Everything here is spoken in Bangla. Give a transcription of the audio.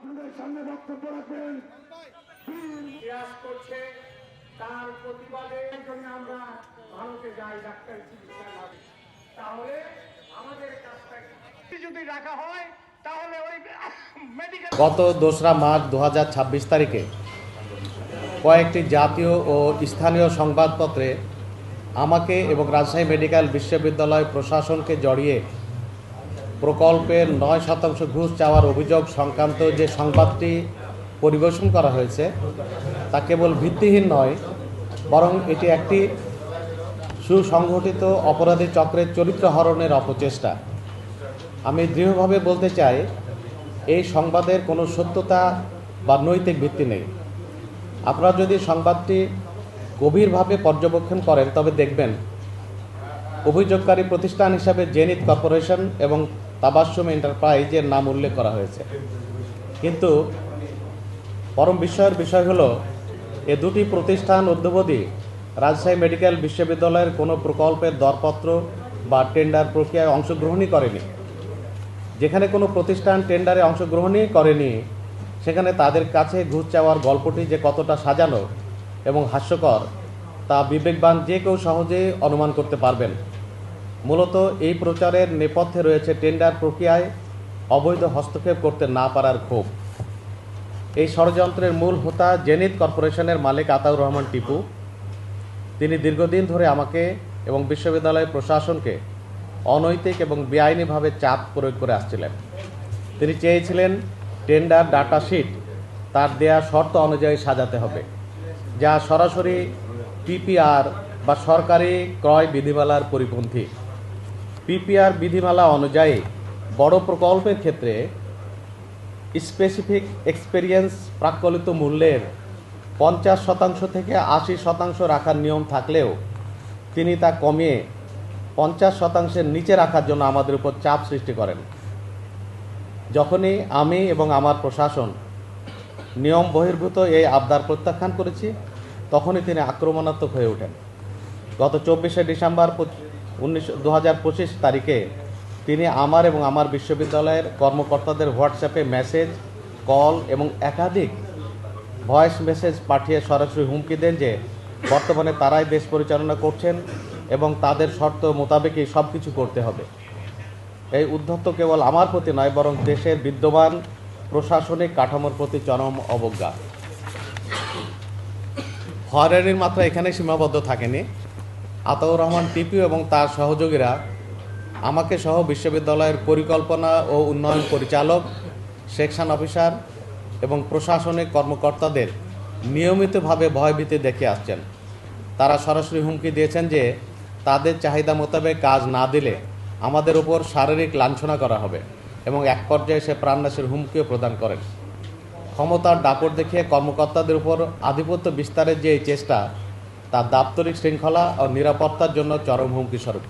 আপনাদের সামনে বক্তব্য রাখবেন প্রয়াস করছে তার প্রতিবাদের জন্য আমরা ভারতে যাই ডাক্তারি চিকিৎসা লাগে, তাহলে আমাদের কাজটা যদি রাখা হয় তাহলে ওই মেডিকেল গত 2রা মার্চ 2026 তারিখে কয়েকটি জাতীয় ও স্থানীয় সংবাদপত্রে আমাকে এবং রাজশাহী মেডিকেল বিশ্ববিদ্যালয় প্রশাসনকে জড়িয়ে প্রকল্পের 9% ঘুষ চাওয়ার অভিযোগ সংক্রান্ত যে সংবাদটি পরিবেশন করা হয়েছে তা কেবল ভিত্তিহীন নয়, বরং এটি একটি সুসংগঠিত অপরাধী চক্রের চরিত্র হরণের অপচেষ্টা। আমি দৃঢ়ভাবে বলতে চাই, এই সংবাদের কোনো সত্যতা বা নৈতিক ভিত্তি নেই। আপনারা যদি সংবাদটি গভীরভাবে পর্যবেক্ষণ করেন তবে দেখবেন অভিযোগকারী প্রতিষ্ঠান হিসাবে জেনিত কর্পোরেশন এবং তাবাসসুম এন্টারপ্রাইজের নাম উল্লেখ করা হয়েছে, কিন্তু পরম বিস্ময়ের বিষয় হলো এ দুটি প্রতিষ্ঠান অদ্যাবধি রাজশাহী মেডিকেল বিশ্ববিদ্যালয়ের কোনো প্রকল্পের দরপত্র বা টেন্ডার প্রক্রিয়ায় অংশগ্রহণই করেনি। যেখানে কোনো প্রতিষ্ঠান টেন্ডারে অংশগ্রহণই করেনি সেখানে তাদের কাছে ঘুষ চাওয়ার গল্পটি যে কতটা সাজানো এবং হাস্যকর তা বিবেকবান যে কেউ সহজেই অনুমান করতে পারবেন। মূলত এই প্রচারের নেপথ্যে রয়েছে টেন্ডার প্রক্রিয়ায় অবৈধ হস্তক্ষেপ করতে না পারার ক্ষোভ। এই ষড়যন্ত্রের মূল হোতা জেনিত কর্পোরেশনের মালিক আতাউর রহমান টিপু। তিনি দীর্ঘদিন ধরে আমাকে এবং বিশ্ববিদ্যালয়ের প্রশাসনকে অনৈতিক এবং বেআইনিভাবে চাপ প্রয়োগ করে আসছিলেন। তিনি চেয়েছিলেন টেন্ডার ডাটা শিট তার দেয়া শর্ত অনুযায়ী সাজাতে হবে, যা সরাসরি পিপিআর বা সরকারি ক্রয় বিধিমালার পরিপন্থী। পিপিআর বিধিমালা অনুযায়ী বড় প্রকল্পের ক্ষেত্রে স্পেসিফিক এক্সপেরিয়েন্স প্রাক্কলিত মূল্যের 50% থেকে 80% রাখার নিয়ম থাকলেও তিনি তা কমিয়ে 50%-এর নিচে রাখার জন্য আমাদের উপর চাপ সৃষ্টি করেন। যখনই আমি এবং আমার প্রশাসন নিয়ম বহির্ভূত এই আবদার প্রত্যাখ্যান করেছি তখনই তিনি আক্রমণাত্মক হয়ে ওঠেন। গত 24শে ডিসেম্বর 2025 তারিখে তিনি আমার এবং আমার বিশ্ববিদ্যালয়ের কর্মকর্তাদের হোয়াটসঅ্যাপে মেসেজ, কল এবং একাধিক ভয়েস মেসেজ পাঠিয়ে সরাসরি হুমকি দেন যে বর্তমানে তারাই দেশ পরিচালনা করছেন এবং তাদের শর্ত মোতাবেকই সব কিছু করতে হবে। এই উদ্ধত্ত কেবল আমার প্রতি নয়, বরং দেশের বিদ্যমান প্রশাসনিক কাঠামোর প্রতি চরম অবজ্ঞা। হয়রানির মাত্রা এখানে সীমাবদ্ধ থাকেনি। আতাউর রহমান টিপু এবং তার সহযোগীরা আমাকে সহ বিশ্ববিদ্যালয়ের পরিকল্পনা ও উন্নয়ন পরিচালক, সেকশন অফিসার এবং প্রশাসনিক কর্মকর্তাদের নিয়মিতভাবে ভয়ভীতি দেখে আসছেন। তারা সরাসরি হুমকি দিয়েছেন যে তাদের চাহিদা মোতাবেক কাজ না দিলে আমাদের উপর শারীরিক লাঞ্ছনা করা হবে এবং এক পর্যায়ে সে প্রাণনাশের হুমকিও প্রদান করেন। ক্ষমতার দাপট দেখিয়ে কর্মকর্তাদের উপর আধিপত্য বিস্তারের যে এই চেষ্টা তা দাপ্তরিক শৃঙ্খলা ও নিরাপত্তার জন্য চরম হুমকি স্বরূপ।